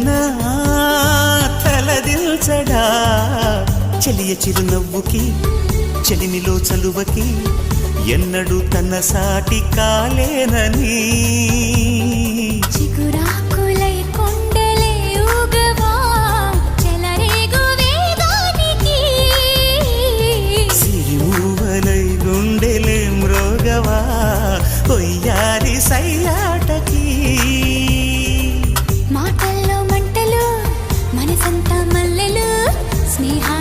కన్నా తలదిల్చడా చెలియ చిరునవ్వుకి చెలిమిలో చలువకి ఎన్నడూ తన సాటి కాలేనని చిగురాకులై కొండలే ఊగవా చెలరేగు వేగానికి సిరిమూవలై గుండెలే మ్రోగవా ఒయ్యారి సయ్యాటకి మాటల్లో మంటలు మనసంతా మల్లెలు స్నేహా